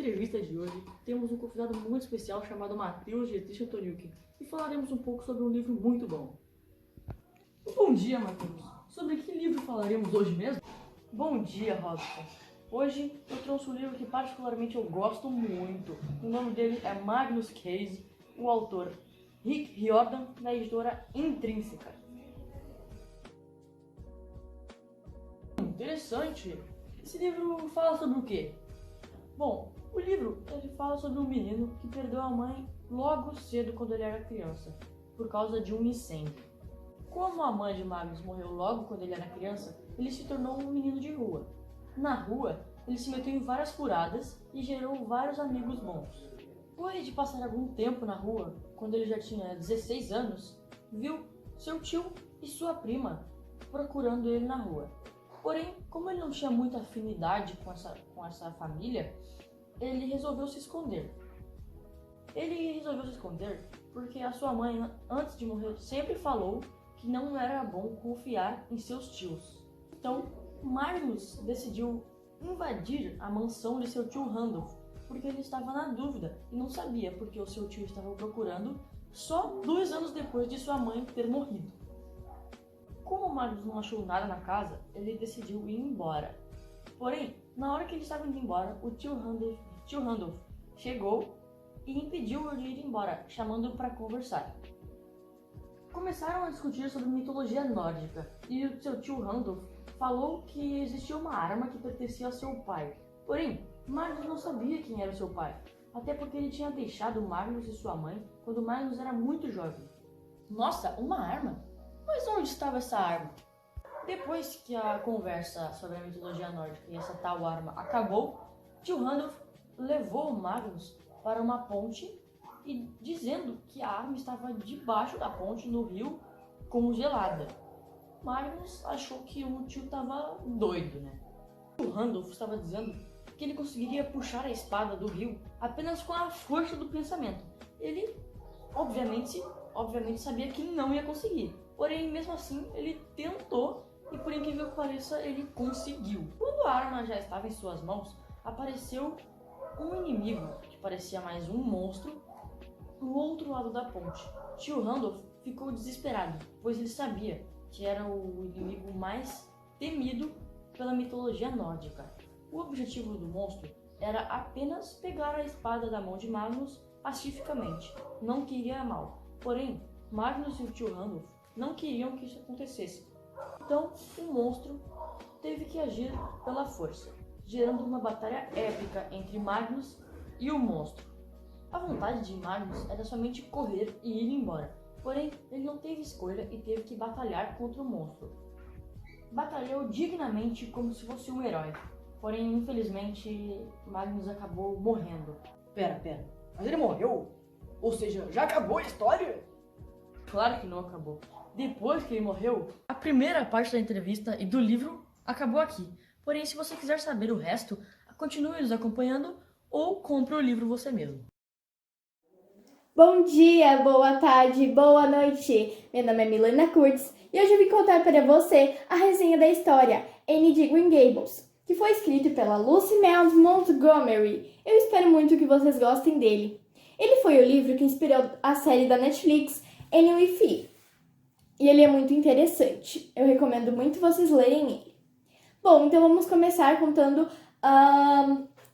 entrevista de hoje, temos um convidado muito especial chamado Matheus Getich Antoniucci e falaremos um pouco sobre um livro muito bom. Bom dia, Matheus. Sobre que livro falaremos hoje mesmo? Bom dia, Robson. Hoje eu trouxe um livro que particularmente eu gosto muito. O nome dele é Magnus Case, o autor Rick Riordan, da editora Intrínseca. Interessante. Esse livro fala sobre o quê? Bom, o livro ele fala sobre um menino que perdeu a mãe logo cedo quando ele era criança, por causa de um incêndio. Como a mãe de Magnus morreu logo quando ele era criança, ele se tornou um menino de rua. Na rua, ele se meteu em várias furadas e gerou vários amigos bons. Depois de passar algum tempo na rua, quando ele já tinha 16 anos, viu seu tio e sua prima procurando ele na rua. Porém, como ele não tinha muita afinidade com essa família, ele resolveu se esconder. Ele resolveu se esconder porque a sua mãe, antes de morrer, sempre falou que não era bom confiar em seus tios. Então, Magnus decidiu invadir a mansão de seu tio Randolph, porque ele estava na dúvida e não sabia porque o seu tio estava procurando só 2 anos depois de sua mãe ter morrido. Como o Magnus não achou nada na casa, ele decidiu ir embora. Porém, na hora que ele estava indo embora, o tio Randolph chegou e impediu-o de ir embora, chamando-o para conversar. Começaram a discutir sobre mitologia nórdica e o seu tio Randolph falou que existia uma arma que pertencia ao seu pai. Porém, Magnus não sabia quem era o seu pai, até porque ele tinha deixado Magnus e sua mãe quando Magnus era muito jovem. Nossa, uma arma? Mas onde estava essa arma? Depois que a conversa sobre a mitologia nórdica e essa tal arma acabou, tio Randolph levou Magnus para uma ponte e dizendo que a arma estava debaixo da ponte no rio congelada. Magnus achou que o tio estava doido, né? O Randolph estava dizendo que ele conseguiria puxar a espada do rio apenas com a força do pensamento. Ele, obviamente sabia que não ia conseguir. Porém, mesmo assim, ele tentou e, por incrível que pareça, ele conseguiu. Quando a arma já estava em suas mãos, apareceu um inimigo, que parecia mais um monstro, do outro lado da ponte. Tio Randolph ficou desesperado, pois ele sabia que era o inimigo mais temido pela mitologia nórdica. O objetivo do monstro era apenas pegar a espada da mão de Magnus pacificamente. Não queria mal. Porém, Magnus e o tio Randolph não queriam que isso acontecesse. Então, o monstro teve que agir pela força, gerando uma batalha épica entre Magnus e o monstro. A vontade de Magnus era somente correr e ir embora, porém ele não teve escolha e teve que batalhar contra o monstro. Batalhou dignamente como se fosse um herói, porém infelizmente Magnus acabou morrendo. Pera, mas ele morreu? Ou seja, já acabou a história? Claro que não acabou. Depois que ele morreu, a primeira parte da entrevista e do livro acabou aqui. Porém, se você quiser saber o resto, continue nos acompanhando ou compre o livro você mesmo. Bom dia, boa tarde, boa noite. Meu nome é Milena Kurtz e hoje eu vim contar para você a resenha da história Anne de Green Gables, que foi escrito pela Lucy Maud Montgomery. Eu espero muito que vocês gostem dele. Ele foi o livro que inspirou a série da Netflix Anne with E. E ele é muito interessante. Eu recomendo muito vocês lerem ele. Bom, então vamos começar contando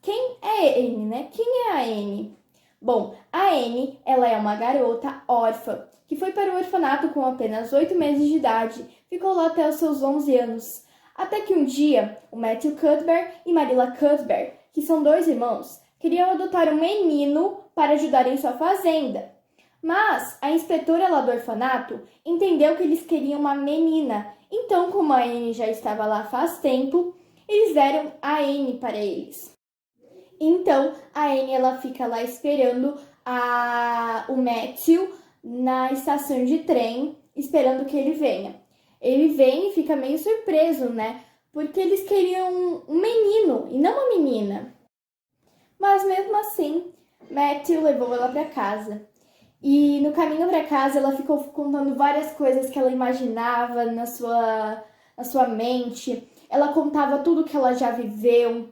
quem é Anne, né? Quem é a Anne? Bom, a Anne, ela é uma garota órfã que foi para o orfanato com apenas 8 meses de idade. Ficou lá até os seus 11 anos. Até que um dia, o Matthew Cuthbert e Marilla Cuthbert, que são 2 irmãos, queriam adotar um menino para ajudar em sua fazenda. Mas a inspetora lá do orfanato entendeu que eles queriam uma menina. Então, como a Anne já estava lá faz tempo, eles deram a Anne para eles. Então, a Anne ela fica lá esperando o Matthew na estação de trem, esperando que ele venha. Ele vem e fica meio surpreso, né? Porque eles queriam um menino e não uma menina. Mas mesmo assim, Matthew levou ela para casa. E no caminho para casa, ela ficou contando várias coisas que ela imaginava na sua mente. Ela contava tudo que ela já viveu.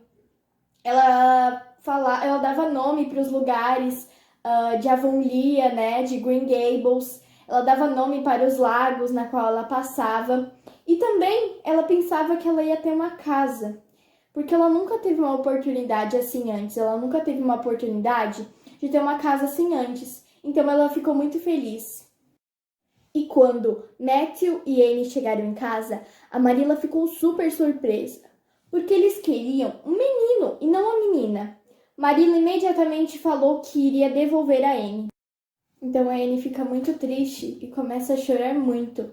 Ela ela dava nome para os lugares de Avonlea, né, de Green Gables. Ela dava nome para os lagos na qual ela passava. E também ela pensava que ela ia ter uma casa, porque ela nunca teve uma oportunidade assim antes. Ela nunca teve uma oportunidade de ter uma casa assim antes. Então ela ficou muito feliz. E quando Matthew e Annie chegaram em casa, a Marilla ficou super surpresa, porque eles queriam um menino e não uma menina. Marilla imediatamente falou que iria devolver a Annie. Então a Annie fica muito triste e começa a chorar muito.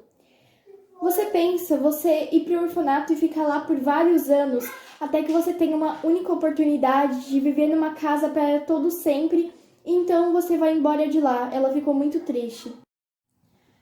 Você pensa, você ir para o orfanato e ficar lá por vários anos, até que você tenha uma única oportunidade de viver numa casa para todo sempre, e então você vai embora de lá. Ela ficou muito triste.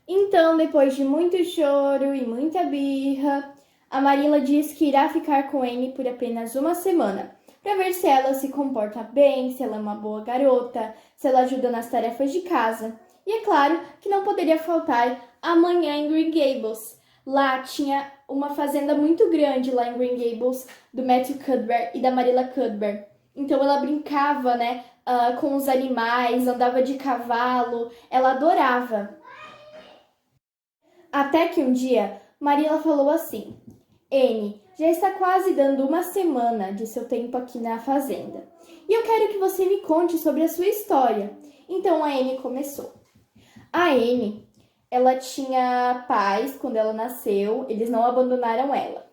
Então, depois de muito choro e muita birra, a Marilla diz que irá ficar com Annie por apenas uma semana, para ver se ela se comporta bem, se ela é uma boa garota, se ela ajuda nas tarefas de casa. E é claro que não poderia faltar amanhã em Green Gables. Lá tinha uma fazenda muito grande lá em Green Gables, do Matthew Cuthbert e da Marilla Cuthbert. Então ela brincava, né, com os animais, andava de cavalo, ela adorava. Até que um dia, Marilla falou assim: Annie, já está quase dando uma semana de seu tempo aqui na fazenda. E eu quero que você me conte sobre a sua história. Então a Annie começou. A Annie, ela tinha pais quando ela nasceu, eles não abandonaram ela.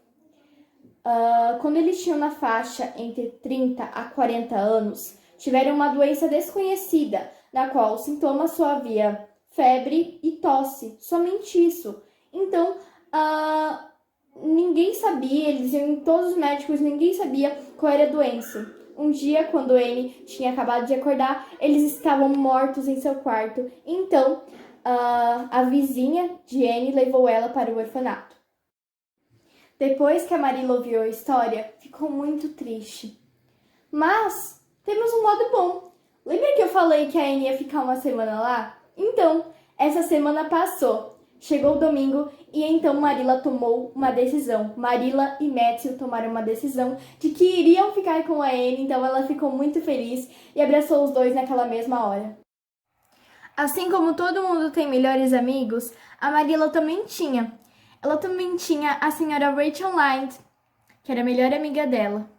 Quando eles tinham na faixa entre 30 a 40 anos, tiveram uma doença desconhecida, na qual os sintomas só havia febre e tosse, somente isso. Então, ninguém sabia, eles iam em todos os médicos, ninguém sabia qual era a doença. Um dia, quando Annie tinha acabado de acordar, eles estavam mortos em seu quarto. Então, a vizinha de Annie levou ela para o orfanato. Depois que a Marilla ouviu a história, ficou muito triste. Mas temos um lado bom. Lembra que eu falei que a Annie ia ficar uma semana lá? Então, essa semana passou. Chegou o domingo e então Marilla tomou uma decisão. Marilla e Matthew tomaram uma decisão de que iriam ficar com a Annie, então ela ficou muito feliz e abraçou os dois naquela mesma hora. Assim como todo mundo tem melhores amigos, a Marilla também tinha. Ela também tinha a senhora Rachel Lynde, que era a melhor amiga dela.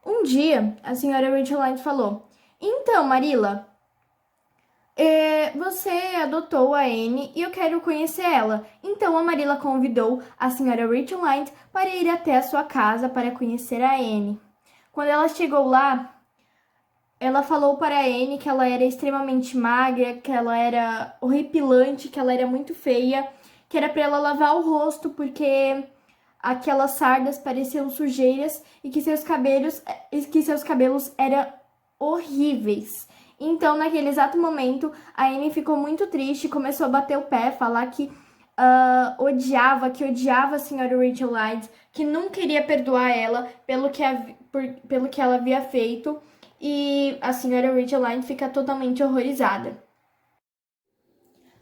Um dia, a senhora Rachel Lynde falou: Então, Marilla, você adotou a Annie e eu quero conhecer ela. Então, a Marilla convidou a senhora Rachel Lynde para ir até a sua casa para conhecer a Annie. Quando ela chegou lá, ela falou para a Annie que ela era extremamente magra, que ela era horripilante, que ela era muito feia, que era para ela lavar o rosto porque aquelas sardas pareciam sujeiras e que seus cabelos eram horríveis. Então, naquele exato momento, a Annie ficou muito triste, começou a bater o pé, falar que odiava a senhora Rachel Lynde, que não queria perdoar ela pelo que ela havia feito. E a senhora Rachel Lynde fica totalmente horrorizada.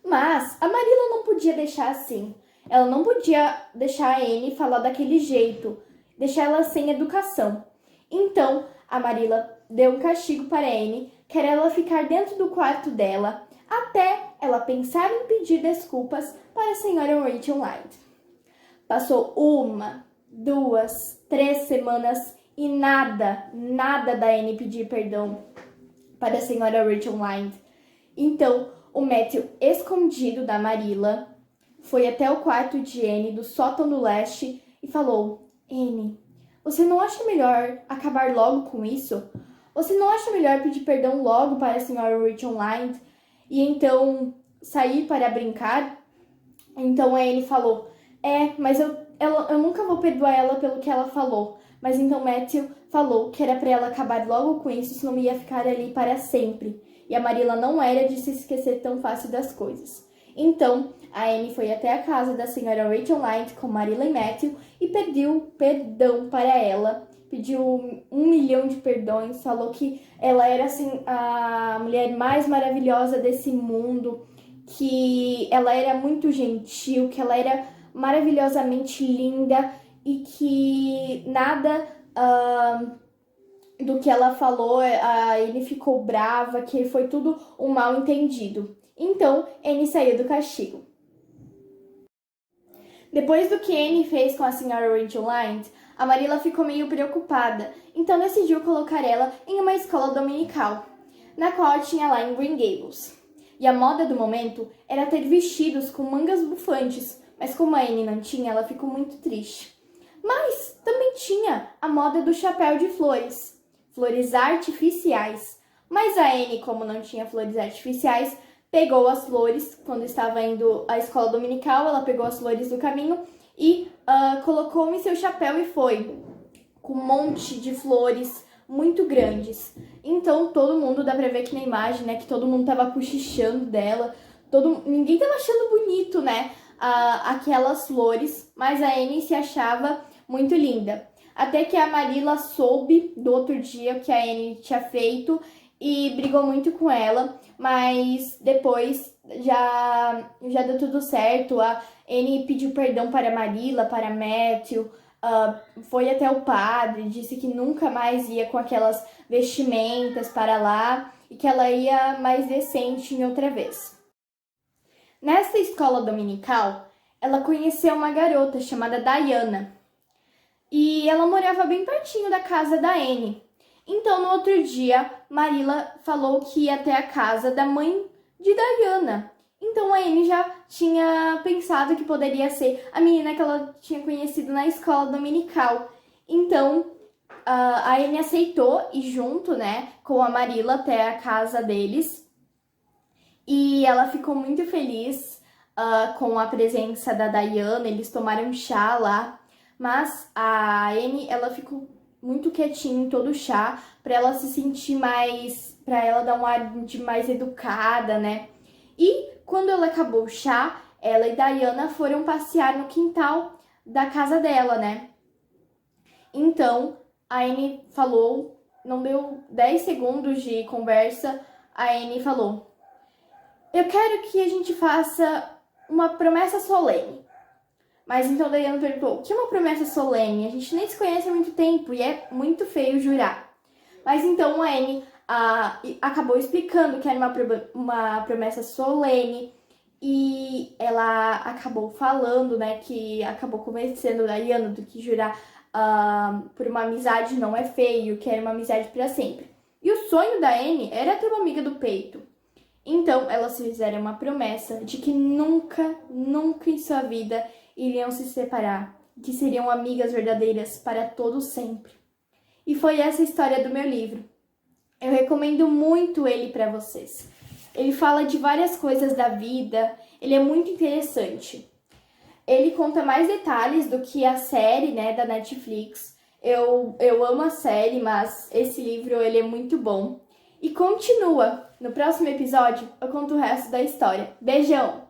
Mas a Marilla não podia deixar assim. Ela não podia deixar a Annie falar daquele jeito, deixar ela sem educação. Então, a Marilla deu um castigo para a Annie, que era ela ficar dentro do quarto dela, até ela pensar em pedir desculpas para a senhora Rachel Lynde. Passou 1, 2, 3 semanas e nada da Annie pedir perdão para a senhora Rachel Lynde. Então, o Matthew, escondido da Marilla, foi até o quarto de Annie do sótão do leste e falou: Annie, você não acha melhor acabar logo com isso? Você não acha melhor pedir perdão logo para a senhora Rachel Lynde e então sair para brincar? Então a Annie falou: mas eu nunca vou perdoar ela pelo que ela falou. Mas então Matthew falou que era para ela acabar logo com isso, senão ia ficar ali para sempre. E a Marilla não era de se esquecer tão fácil das coisas. Então, a Annie foi até a casa da senhora Rachel Lynde com Marilla e Matthew e pediu perdão para ela. Pediu 1 milhão de perdões, falou que ela era assim, a mulher mais maravilhosa desse mundo, que ela era muito gentil, que ela era maravilhosamente linda e que nada do que ela falou, a Anne ficou brava, que foi tudo um mal entendido. Então, Anne saiu do castigo. Depois do que Anne fez com a senhora Rachel Lynde, a Marilla ficou meio preocupada, então decidiu colocar ela em uma escola dominical, na qual tinha lá em Green Gables. E a moda do momento era ter vestidos com mangas bufantes, mas como a Anne não tinha, ela ficou muito triste. Mas também tinha a moda do chapéu de flores, flores artificiais. Mas a Anne, como não tinha flores artificiais, pegou as flores, quando estava indo à escola dominical, ela pegou as flores do caminho e colocou em seu chapéu e foi, com um monte de flores muito grandes. Então todo mundo, dá pra ver aqui na imagem, né, que todo mundo tava cochichando dela, ninguém tava achando bonito, né, aquelas flores, mas a Anne se achava muito linda. Até que a Marilla soube do outro dia que a Anne tinha feito e brigou muito com ela, mas depois já deu tudo certo. A Anne pediu perdão para a Marilla, para Matthew, foi até o padre, disse que nunca mais ia com aquelas vestimentas para lá e que ela ia mais decente em outra vez. Nesta escola dominical, ela conheceu uma garota chamada Diana e ela morava bem pertinho da casa da Anne. Então, no outro dia, Marilla falou que ia até a casa da mãe de Diana. Então, a Anne já tinha pensado que poderia ser a menina que ela tinha conhecido na escola dominical. Então, a Anne aceitou ir junto, né, com a Marilla até a casa deles. E ela ficou muito feliz com a presença da Diana. Eles tomaram chá lá. Mas a Anne, ela ficou muito quietinha em todo o chá, para ela se sentir mais, para ela dar um ar de mais educada, né? E quando ela acabou o chá, ela e Diana foram passear no quintal da casa dela, né? Então, a Anne falou, não deu 10 segundos de conversa, a Anne falou: eu quero que a gente faça uma promessa solene. Mas então Diana perguntou: o que é uma promessa solene? A gente nem se conhece há muito tempo e é muito feio jurar. Mas então a Anne acabou explicando que era uma promessa solene e ela acabou falando, né, que acabou convencendo a Diana do que jurar por uma amizade não é feio, que era uma amizade para sempre. E o sonho da Anne era ter uma amiga do peito. Então elas fizeram uma promessa de que nunca, nunca em sua vida iriam se separar, que seriam amigas verdadeiras para todo sempre. E foi essa a história do meu livro. Eu recomendo muito ele para vocês. Ele fala de várias coisas da vida, ele é muito interessante. Ele conta mais detalhes do que a série, né, da Netflix. Eu amo a série, mas esse livro ele é muito bom. E continua. No próximo episódio eu conto o resto da história. Beijão!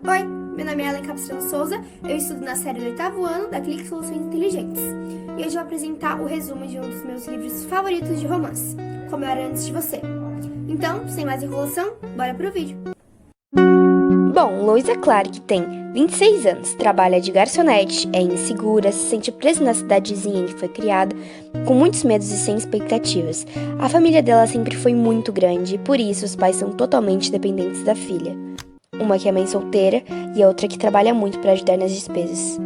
Oi, meu nome é Ellen Capistrano Souza, eu estudo na série do 8º ano da Clique Soluções Inteligentes. E hoje eu vou apresentar o resumo de um dos meus livros favoritos de romance, Como Eu Era Antes de Você. Então, sem mais enrolação, bora pro vídeo. Bom, Louisa Clark tem 26 anos, trabalha de garçonete, é insegura, se sente presa na cidadezinha em que foi criada, com muitos medos e sem expectativas. A família dela sempre foi muito grande e por isso os pais são totalmente dependentes da filha. Uma que é mãe solteira e a outra que trabalha muito para ajudar nas despesas.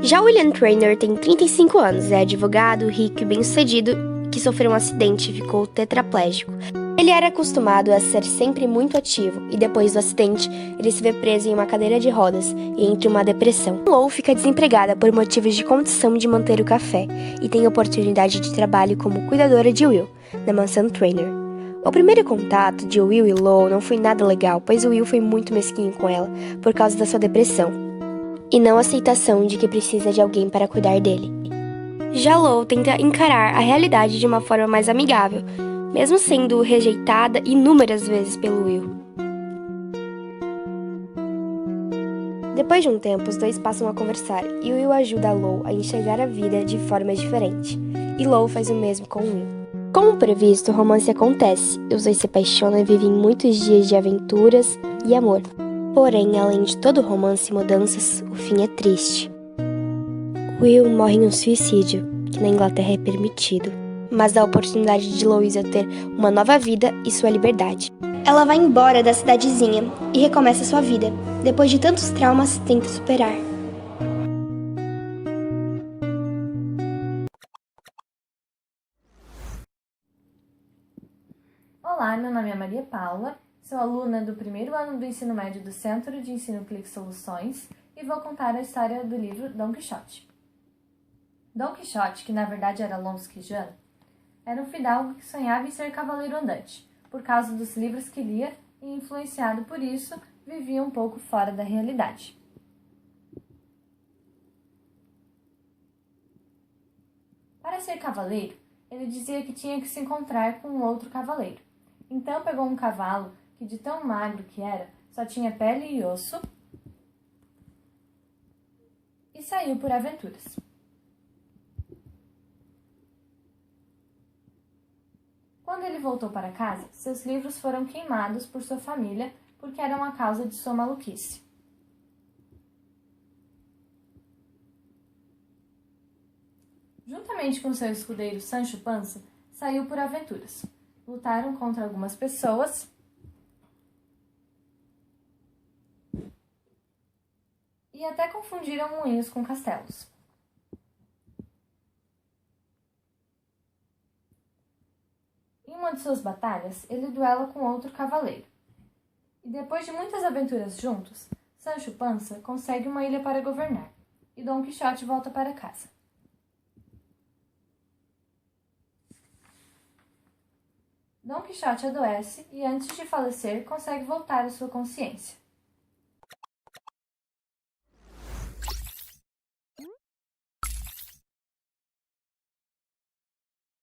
Já William Traynor tem 35 anos, é advogado, rico e bem-sucedido, que sofreu um acidente e ficou tetraplégico. Ele era acostumado a ser sempre muito ativo e depois do acidente, ele se vê preso em uma cadeira de rodas e entra em uma depressão. Lou fica desempregada por motivos de condição de manter o café e tem oportunidade de trabalho como cuidadora de Will, na mansão Traynor. O primeiro contato de Will e Lou não foi nada legal, pois Will foi muito mesquinho com ela por causa da sua depressão e não aceitação de que precisa de alguém para cuidar dele. Já Lou tenta encarar a realidade de uma forma mais amigável, mesmo sendo rejeitada inúmeras vezes pelo Will. Depois de um tempo, os dois passam a conversar e Will ajuda a Lou a enxergar a vida de forma diferente, e Lou faz o mesmo com Will. Como previsto, o romance acontece, e os dois se apaixonam e vivem muitos dias de aventuras e amor. Porém, além de todo romance e mudanças, o fim é triste. Will morre em um suicídio, que na Inglaterra é permitido, mas dá a oportunidade de Louisa ter uma nova vida e sua liberdade. Ela vai embora da cidadezinha e recomeça sua vida. Depois de tantos traumas, tenta superar. Olá, meu nome é Maria Paula, sou aluna do primeiro ano do ensino médio do Centro de Ensino Clique Soluções e vou contar a história do livro Dom Quixote. Dom Quixote, que na verdade era Alonso Quijano, era um fidalgo que sonhava em ser cavaleiro andante, por causa dos livros que lia e, influenciado por isso, vivia um pouco fora da realidade. Para ser cavaleiro, ele dizia que tinha que se encontrar com um outro cavaleiro. Então pegou um cavalo que, de tão magro que era, só tinha pele e osso, e saiu por aventuras. Quando ele voltou para casa, seus livros foram queimados por sua família porque eram a causa de sua maluquice. Juntamente com seu escudeiro Sancho Panza, saiu por aventuras. Lutaram contra algumas pessoas e até confundiram moinhos com castelos. Em uma de suas batalhas, ele duela com outro cavaleiro. E depois de muitas aventuras juntos, Sancho Panza consegue uma ilha para governar, e Dom Quixote volta para casa. Dom Quixote adoece e, antes de falecer, consegue voltar à sua consciência.